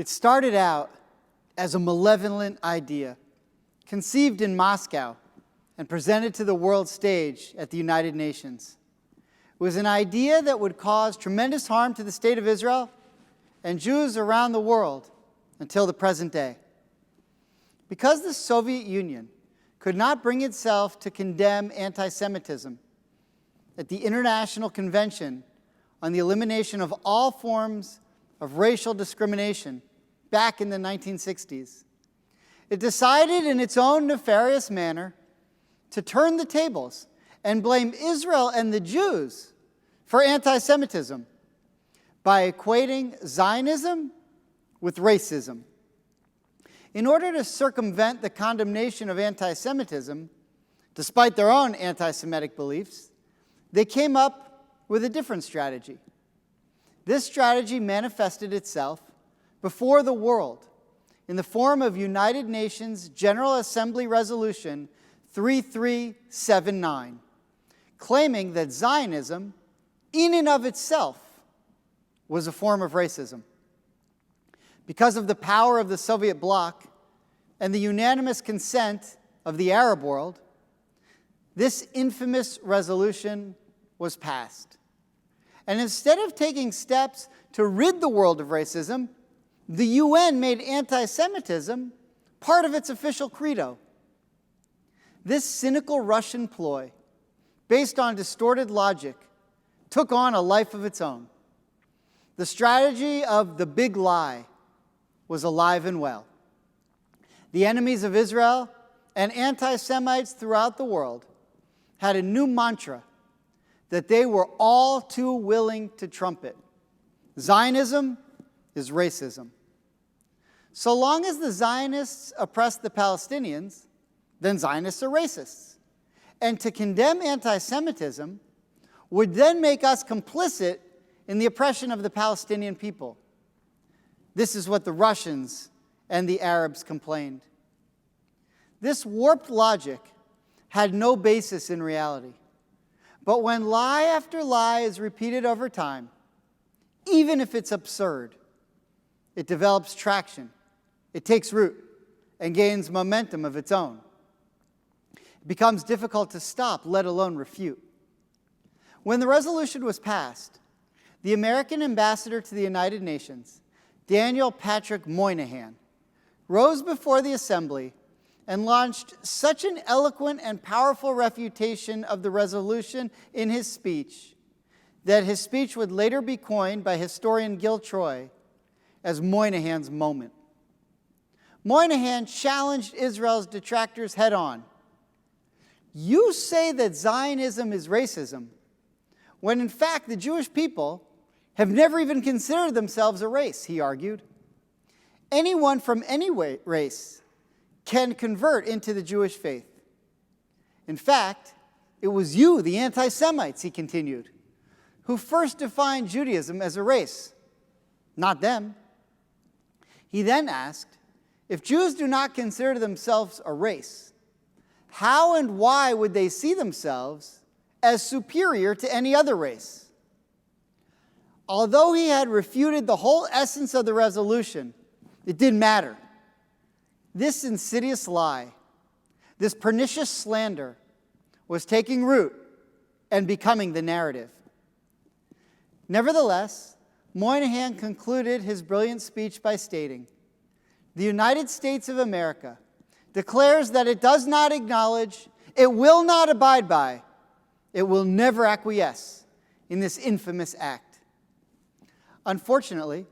It started out as a malevolent idea, conceived in Moscow and presented to the world stage at the United Nations. It was an idea that would cause tremendous harm to the state of Israel and Jews around the world until the present day. Because the Soviet Union could not bring itself to condemn anti-Semitism at the International Convention on the Elimination of All Forms of Racial Discrimination back in the 1960s, it decided in its own nefarious manner to turn the tables and blame Israel and the Jews for anti-Semitism by equating Zionism with racism. In order to circumvent the condemnation of anti-Semitism, despite their own anti-Semitic beliefs, they came up with a different strategy. This strategy manifested itself before the world in the form of United Nations General Assembly Resolution 3379, claiming that Zionism, in and of itself, was a form of racism. Because of the power of the Soviet bloc and the unanimous consent of the Arab world, this infamous resolution was passed. And instead of taking steps to rid the world of racism, the UN made anti-Semitism part of its official credo. This cynical Russian ploy, based on distorted logic, took on a life of its own. The strategy of the big lie was alive and well. The enemies of Israel and anti-Semites throughout the world had a new mantra that they were all too willing to trumpet. Zionism is racism. So long as the Zionists oppress the Palestinians, then Zionists are racists. And to condemn anti-Semitism would then make us complicit in the oppression of the Palestinian people. This is what the Russians and the Arabs complained. This warped logic had no basis in reality. But when lie after lie is repeated over time, even if it's absurd, it develops traction, it takes root, and gains momentum of its own. It becomes difficult to stop, let alone refute. When the resolution was passed, the American ambassador to the United Nations, Daniel Patrick Moynihan, rose before the assembly and launched such an eloquent and powerful refutation of the resolution in his speech that his speech would later be coined by historian Gil Troy as Moynihan's moment. Moynihan challenged Israel's detractors head-on. You say that Zionism is racism, when in fact the Jewish people have never even considered themselves a race, he argued. Anyone from any race can convert into the Jewish faith. In fact, it was you, the anti-Semites, he continued, who first defined Judaism as a race, not them. He then asked, if Jews do not consider themselves a race, how and why would they see themselves as superior to any other race? Although he had refuted the whole essence of the resolution, it didn't matter. This insidious lie, this pernicious slander, was taking root and becoming the narrative. Nevertheless, Moynihan concluded his brilliant speech by stating, the United States of America declares that it does not acknowledge, it will not abide by, it will never acquiesce in this infamous act. Unfortunately,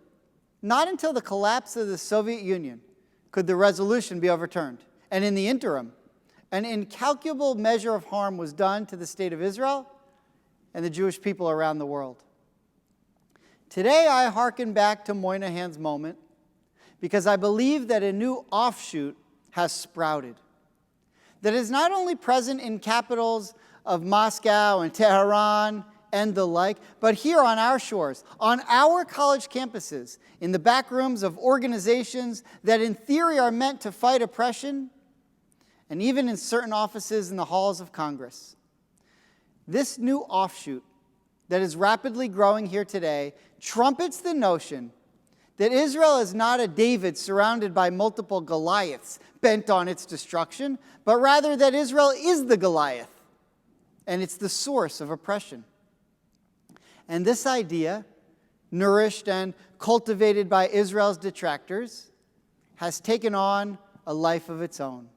not until the collapse of the Soviet Union could the resolution be overturned. And in the interim, an incalculable measure of harm was done to the state of Israel and the Jewish people around the world. Today, I hearken back to Moynihan's moment because I believe that a new offshoot has sprouted that is not only present in capitals of Moscow and Tehran and the like, but here on our shores, on our college campuses, in the back rooms of organizations that in theory are meant to fight oppression, and even in certain offices in the halls of Congress. This new offshoot that is rapidly growing here today trumpets the notion that Israel is not a David surrounded by multiple Goliaths bent on its destruction, but rather that Israel is the Goliath, and it's the source of oppression. And this idea, nourished and cultivated by Israel's detractors, has taken on a life of its own.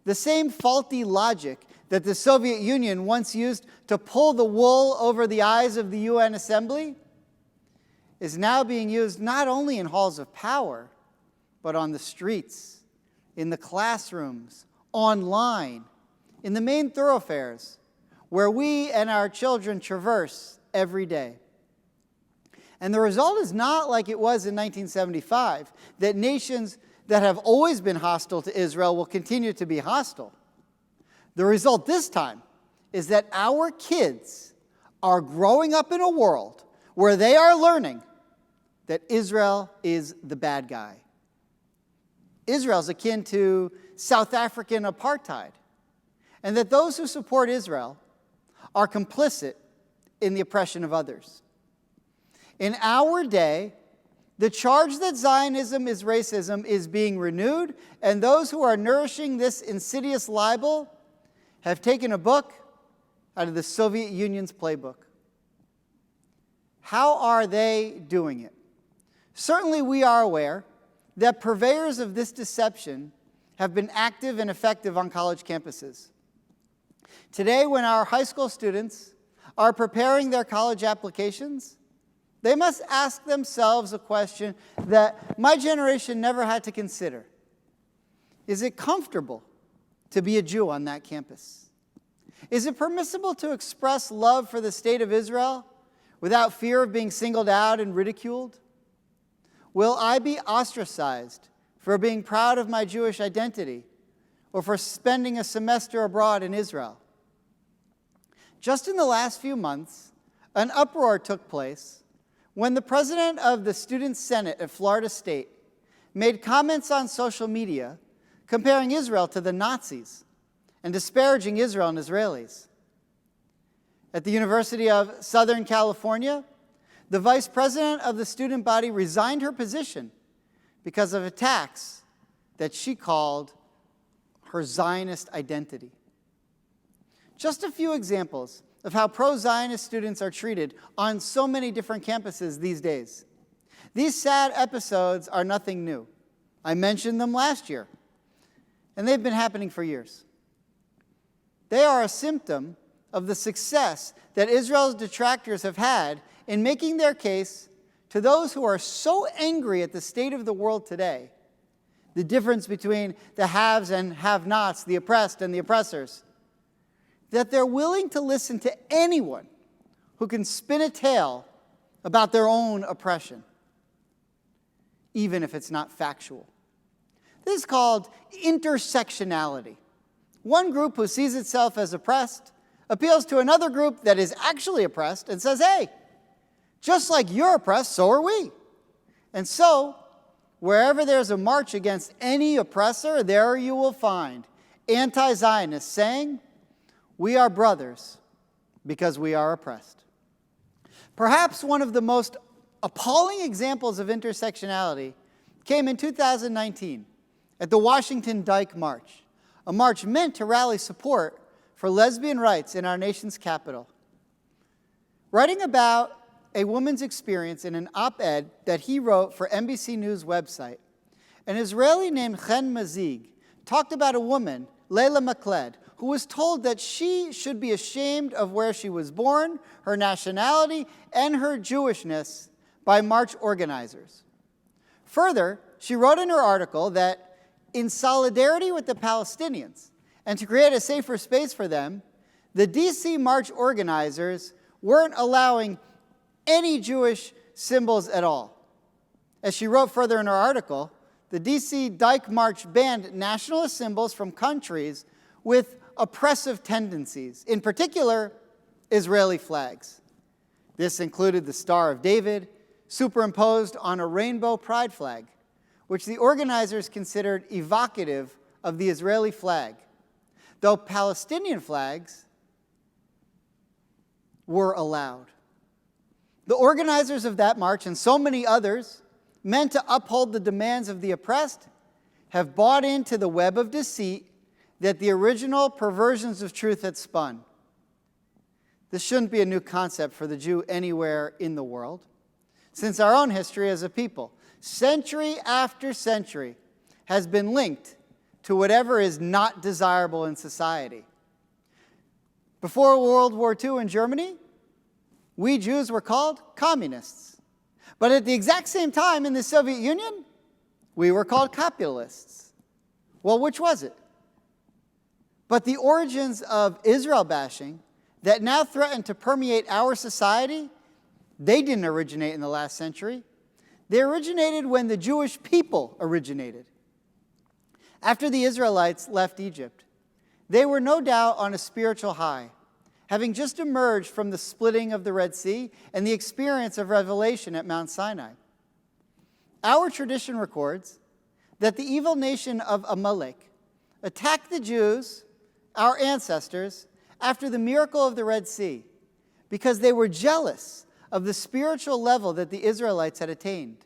The same faulty logic that the Soviet Union once used to pull the wool over the eyes of the UN Assembly is now being used not only in halls of power, but on the streets, in the classrooms, online, in the main thoroughfares, where we and our children traverse every day. And the result is not like it was in 1975, that nations that have always been hostile to Israel will continue to be hostile. The result this time is that our kids are growing up in a world where they are learning that Israel is the bad guy. Israel is akin to South African apartheid, and that those who support Israel are complicit in the oppression of others. In our day, the charge that Zionism is racism is being renewed, and those who are nourishing this insidious libel have taken a book out of the Soviet Union's playbook. How are they doing it? Certainly we are aware that purveyors of this deception have been active and effective on college campuses. Today, when our high school students are preparing their college applications, they must ask themselves a question that my generation never had to consider. Is it comfortable to be a Jew on that campus? Is it permissible to express love for the state of Israel without fear of being singled out and ridiculed? Will I be ostracized for being proud of my Jewish identity or for spending a semester abroad in Israel? Just in the last few months, an uproar took place when the president of the Student Senate at Florida State made comments on social media comparing Israel to the Nazis and disparaging Israel and Israelis. At the University of Southern California, the vice president of the student body resigned her position because of attacks that she called her Zionist identity. Just a few examples of how pro-Zionist students are treated on so many different campuses these days. These sad episodes are nothing new. I mentioned them last year, and they've been happening for years. They are a symptom of the success that Israel's detractors have had in making their case to those who are so angry at the state of the world today, the difference between the haves and have-nots, the oppressed and the oppressors, that they're willing to listen to anyone who can spin a tale about their own oppression, even if it's not factual. This is called intersectionality. One group who sees itself as oppressed appeals to another group that is actually oppressed and says, hey, just like you're oppressed, so are we. And so, wherever there's a march against any oppressor, there you will find anti-Zionists saying, we are brothers because we are oppressed. Perhaps one of the most appalling examples of intersectionality came in 2019 at the Washington Dyke March, a march meant to rally support for lesbian rights in our nation's capital. Writing about a woman's experience in an op-ed that he wrote for NBC News website, an Israeli named Chen Mazig talked about a woman, Leila Makled, who was told that she should be ashamed of where she was born, her nationality, and her Jewishness by march organizers. Further, she wrote in her article that in solidarity with the Palestinians and to create a safer space for them, the DC march organizers weren't allowing any Jewish symbols at all. As she wrote further in her article, the DC Dyke March banned nationalist symbols from countries with oppressive tendencies, in particular, Israeli flags. This included the Star of David, superimposed on a rainbow pride flag, which the organizers considered evocative of the Israeli flag, though Palestinian flags were allowed. The organizers of that march and so many others meant to uphold the demands of the oppressed, have bought into the web of deceit that the original perversions of truth had spun. This shouldn't be a new concept for the Jew anywhere in the world, since our own history as a people, century after century, has been linked to whatever is not desirable in society. Before World War II in Germany, we Jews were called communists. But at the exact same time in the Soviet Union, we were called capitalists. Well, which was it? But the origins of Israel bashing that now threaten to permeate our society, they didn't originate in the last century. They originated when the Jewish people originated. After the Israelites left Egypt, they were no doubt on a spiritual high, having just emerged from the splitting of the Red Sea and the experience of revelation at Mount Sinai. Our tradition records that the evil nation of Amalek attacked the Jews, our ancestors, after the miracle of the Red Sea, because they were jealous of the spiritual level that the Israelites had attained.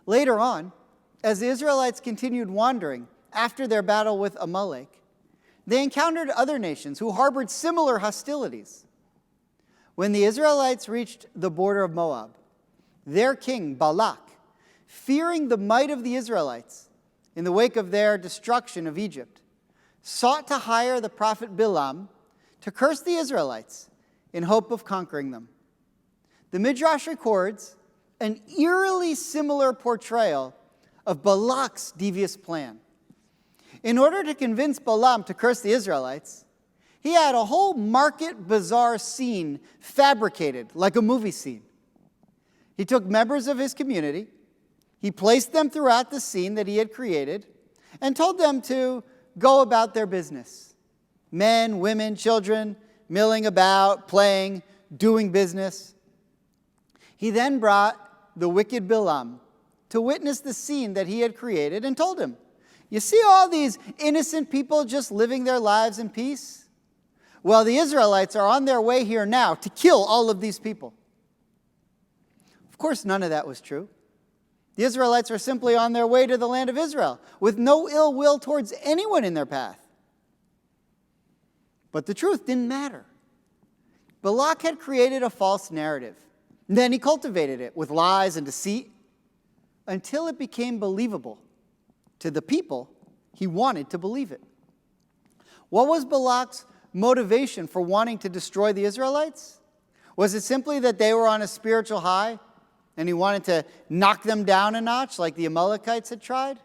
Later on, as the Israelites continued wandering after their battle with Amalek, they encountered other nations who harbored similar hostilities. When the Israelites reached the border of Moab, their king, Balak, fearing the might of the Israelites in the wake of their destruction of Egypt, sought to hire the prophet Bilam to curse the Israelites in hope of conquering them. The Midrash records an eerily similar portrayal of Balak's devious plan. In order to convince Balaam to curse the Israelites, he had a whole market bazaar scene fabricated like a movie scene. He took members of his community, he placed them throughout the scene that he had created, and told them to go about their business. Men, women, children, milling about, playing, doing business. He then brought the wicked Bilam to witness the scene that he had created and told him, "You see all these innocent people just living their lives in peace? Well, the Israelites are on their way here now to kill all of these people." Of course, none of that was true. The Israelites were simply on their way to the land of Israel with no ill will towards anyone in their path. But the truth didn't matter. Balak had created a false narrative. Then he cultivated it with lies and deceit until it became believable to the people he wanted to believe it. What was Balak's motivation for wanting to destroy the Israelites? Was it simply that they were on a spiritual high and he wanted to knock them down a notch like the Amalekites had tried?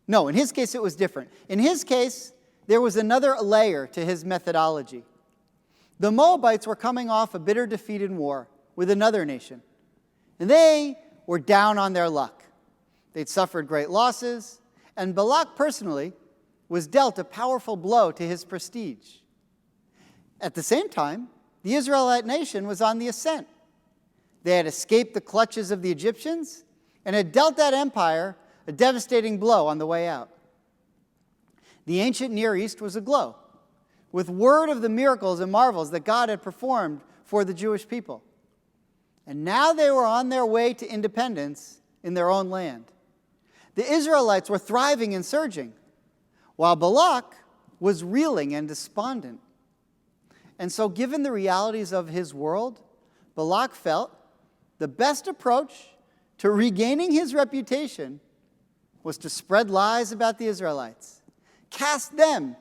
No, in his case it was different. In his case, there was another layer to his methodology. The Moabites were coming off a bitter defeat in war with another nation, and they were down on their luck. They'd suffered great losses, and Balak personally was dealt a powerful blow to his prestige. At the same time, the Israelite nation was on the ascent. They had escaped the clutches of the Egyptians and had dealt that empire a devastating blow on the way out. The ancient Near East was aglow with word of the miracles and marvels that God had performed for the Jewish people. And now they were on their way to independence in their own land. The Israelites were thriving and surging, while Balak was reeling and despondent. And so, given the realities of his world, Balak felt the best approach to regaining his reputation was to spread lies about the Israelites, cast them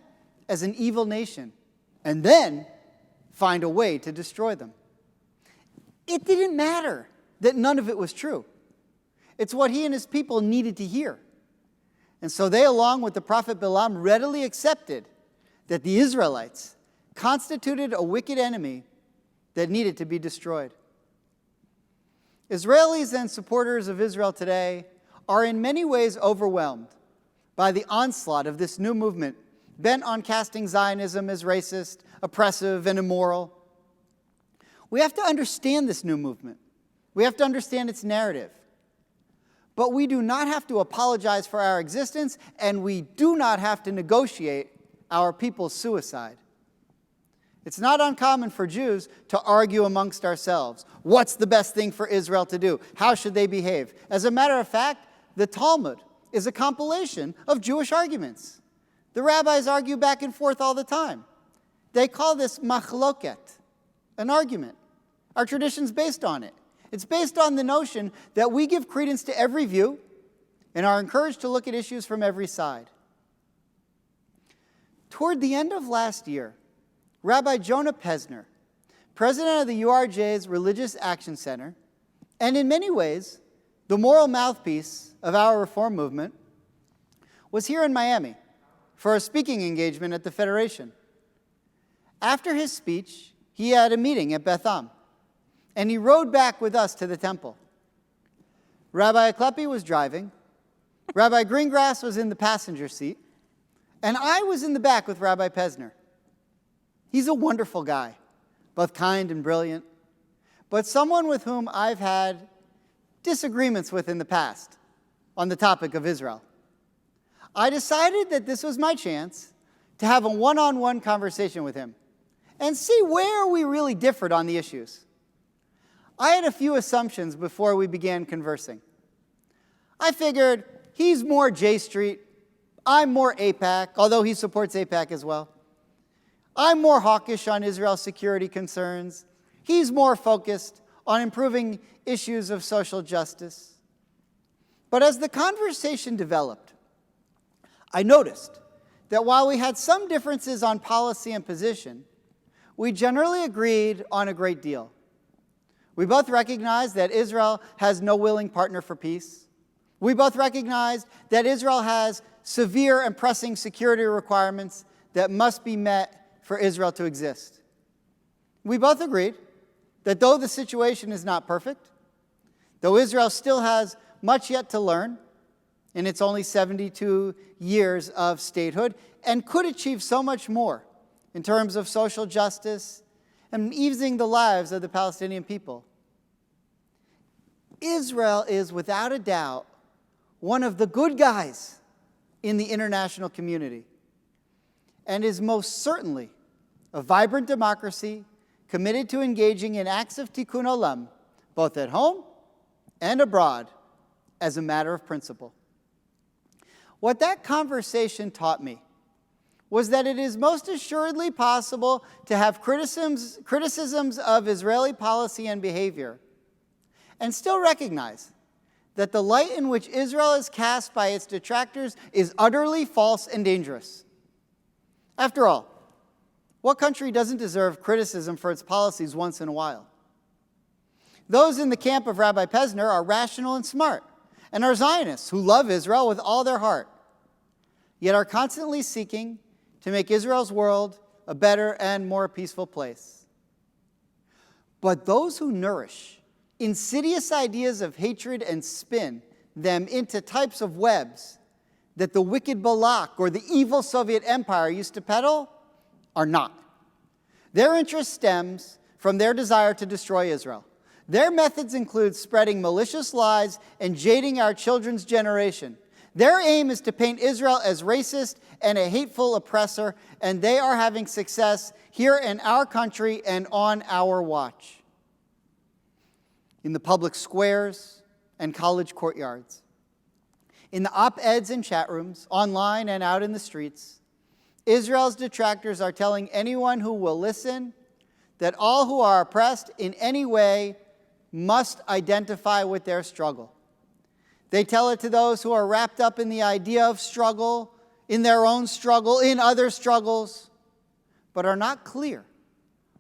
as an evil nation, and then find a way to destroy them. It didn't matter that none of it was true. It's what he and his people needed to hear. And so they, along with the prophet Bilam, readily accepted that the Israelites constituted a wicked enemy that needed to be destroyed. Israelis and supporters of Israel today are in many ways overwhelmed by the onslaught of this new movement bent on casting Zionism as racist, oppressive, and immoral. We have to understand this new movement. We have to understand its narrative. But we do not have to apologize for our existence, and we do not have to negotiate our people's suicide. It's not uncommon for Jews to argue amongst ourselves. What's the best thing for Israel to do? How should they behave? As a matter of fact, the Talmud is a compilation of Jewish arguments. The rabbis argue back and forth all the time. They call this machloket, an argument. Our tradition's based on it. It's based on the notion that we give credence to every view and are encouraged to look at issues from every side. Toward the end of last year, Rabbi Jonah Pesner, president of the URJ's Religious Action Center, and in many ways, the moral mouthpiece of our reform movement, was here in Miami for a speaking engagement at the Federation. After his speech, he had a meeting at Beth Am, and he rode back with us to the temple. Rabbi Aklepi was driving, Rabbi Greengrass was in the passenger seat, and I was in the back with Rabbi Pesner. He's a wonderful guy, both kind and brilliant, but someone with whom I've had disagreements with in the past on the topic of Israel. I decided that this was my chance to have a one-on-one conversation with him and see where we really differed on the issues. I had a few assumptions before we began conversing. I figured he's more J Street, I'm more AIPAC, although he supports AIPAC as well. I'm more hawkish on Israel's security concerns. He's more focused on improving issues of social justice. But as the conversation developed, I noticed that while we had some differences on policy and position, we generally agreed on a great deal. We both recognized that Israel has no willing partner for peace. We both recognized that Israel has severe and pressing security requirements that must be met for Israel to exist. We both agreed that though the situation is not perfect, though Israel still has much yet to learn in its only 72 years of statehood, and could achieve so much more in terms of social justice and easing the lives of the Palestinian people. Israel is, without a doubt, one of the good guys in the international community, and is most certainly a vibrant democracy committed to engaging in acts of tikkun olam, both at home and abroad, as a matter of principle. What that conversation taught me was that it is most assuredly possible to have criticisms of Israeli policy and behavior and still recognize that the light in which Israel is cast by its detractors is utterly false and dangerous. After all, what country doesn't deserve criticism for its policies once in a while? Those in the camp of Rabbi Pesner are rational and smart, and are Zionists who love Israel with all their heart, yet are constantly seeking to make Israel's world a better and more peaceful place. But those who nourish insidious ideas of hatred and spin them into types of webs that the wicked Balak or the evil Soviet Empire used to peddle are not. Their interest stems from their desire to destroy Israel. Their methods include spreading malicious lies and jading our children's generation. Their aim is to paint Israel as racist and a hateful oppressor, and they are having success here in our country and on our watch. In the public squares and college courtyards, in the op-eds and chat rooms, online and out in the streets, Israel's detractors are telling anyone who will listen that all who are oppressed in any way must identify with their struggle. They tell it to those who are wrapped up in the idea of struggle, in their own struggle, in other struggles, but are not clear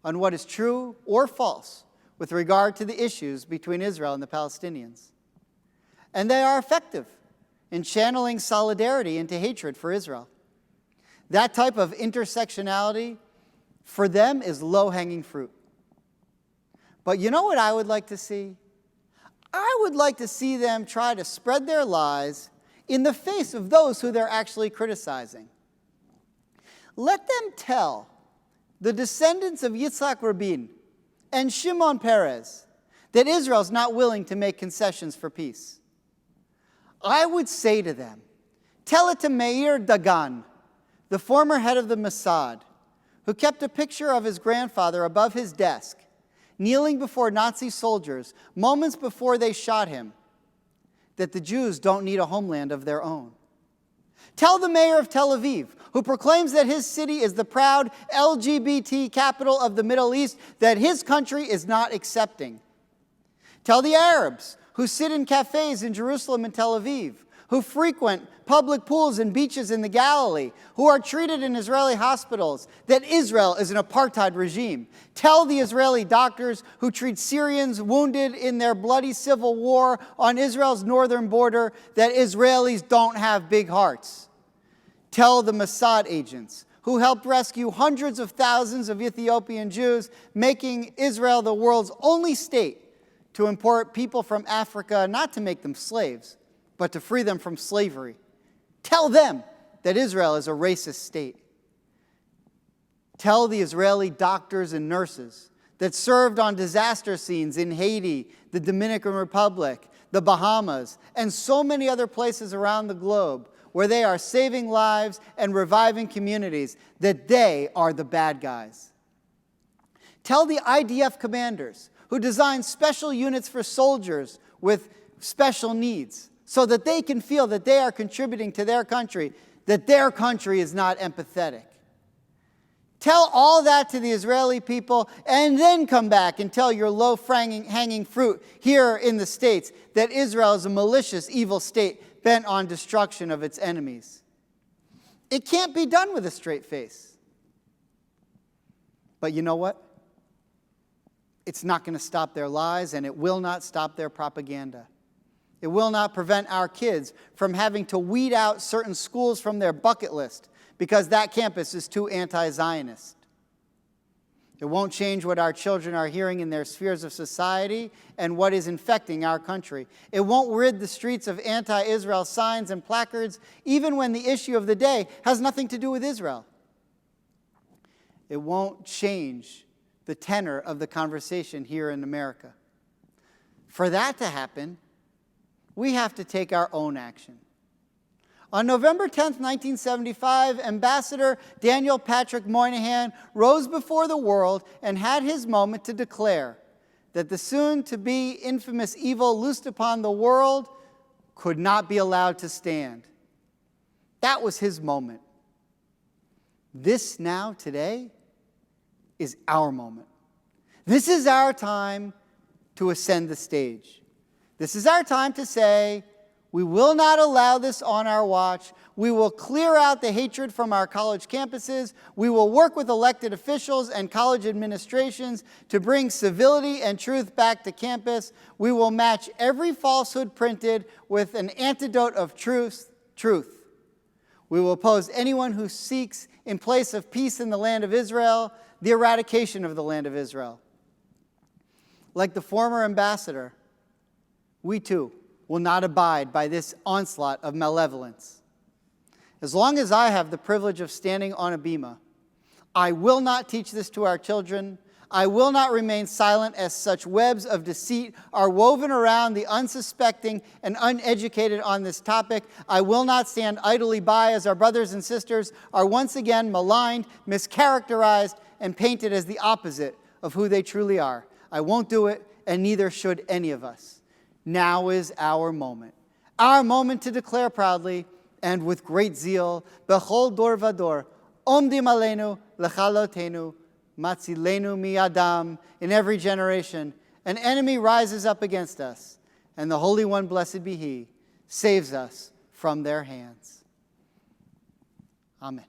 on what is true or false with regard to the issues between Israel and the Palestinians. And they are effective in channeling solidarity into hatred for Israel. That type of intersectionality for them is low-hanging fruit. But you know what I would like to see? I would like to see them try to spread their lies in the face of those who they're actually criticizing. Let them tell the descendants of Yitzhak Rabin and Shimon Peres that Israel's not willing to make concessions for peace. I would say to them, tell it to Meir Dagan, the former head of the Mossad, who kept a picture of his grandfather above his desk, kneeling before Nazi soldiers moments before they shot him, that the Jews don't need a homeland of their own. Tell the mayor of Tel Aviv, who proclaims that his city is the proud LGBT capital of the Middle East, that his country is not accepting. Tell the Arabs, who sit in cafes in Jerusalem and Tel Aviv, who frequent public pools and beaches in the Galilee, who are treated in Israeli hospitals, that Israel is an apartheid regime. Tell the Israeli doctors who treat Syrians wounded in their bloody civil war on Israel's northern border that Israelis don't have big hearts. Tell the Mossad agents who helped rescue hundreds of thousands of Ethiopian Jews, making Israel the world's only state to import people from Africa, not to make them slaves, but to free them from slavery. Tell them that Israel is a racist state. Tell the Israeli doctors and nurses that served on disaster scenes in Haiti, the Dominican Republic, the Bahamas, and so many other places around the globe where they are saving lives and reviving communities, that they are the bad guys. Tell the IDF commanders who design special units for soldiers with special needs so that they can feel that they are contributing to their country, that their country is not empathetic. Tell all that to the Israeli people, and then come back and tell your low-hanging fruit here in the States that Israel is a malicious, evil state bent on destruction of its enemies. It can't be done with a straight face. But you know what? It's not going to stop their lies, and it will not stop their propaganda. It will not prevent our kids from having to weed out certain schools from their bucket list because that campus is too anti-Zionist. It won't change what our children are hearing in their spheres of society and what is infecting our country. It won't rid the streets of anti-Israel signs and placards, even when the issue of the day has nothing to do with Israel. It won't change the tenor of the conversation here in America. For that to happen, we have to take our own action. On November 10th, 1975, Ambassador Daniel Patrick Moynihan rose before the world and had his moment to declare that the soon-to-be infamous evil loosed upon the world could not be allowed to stand. That was his moment. This now, today, is our moment. This is our time to ascend the stage. This is our time to say, we will not allow this on our watch. We will clear out the hatred from our college campuses. We will work with elected officials and college administrations to bring civility and truth back to campus. We will match every falsehood printed with an antidote of truth. We will oppose anyone who seeks, in place of peace in the land of Israel, the eradication of the land of Israel. Like the former ambassador, we too will not abide by this onslaught of malevolence. As long as I have the privilege of standing on a bema, I will not teach this to our children. I will not remain silent as such webs of deceit are woven around the unsuspecting and uneducated on this topic. I will not stand idly by as our brothers and sisters are once again maligned, mischaracterized, and painted as the opposite of who they truly are. I won't do it, and neither should any of us. Now is our moment to declare proudly and with great zeal, Bechol dor vador, omdim aleinu lechalotenu, matzilenu miadam. In every generation, an enemy rises up against us, and the Holy One, blessed be He, saves us from their hands. Amen.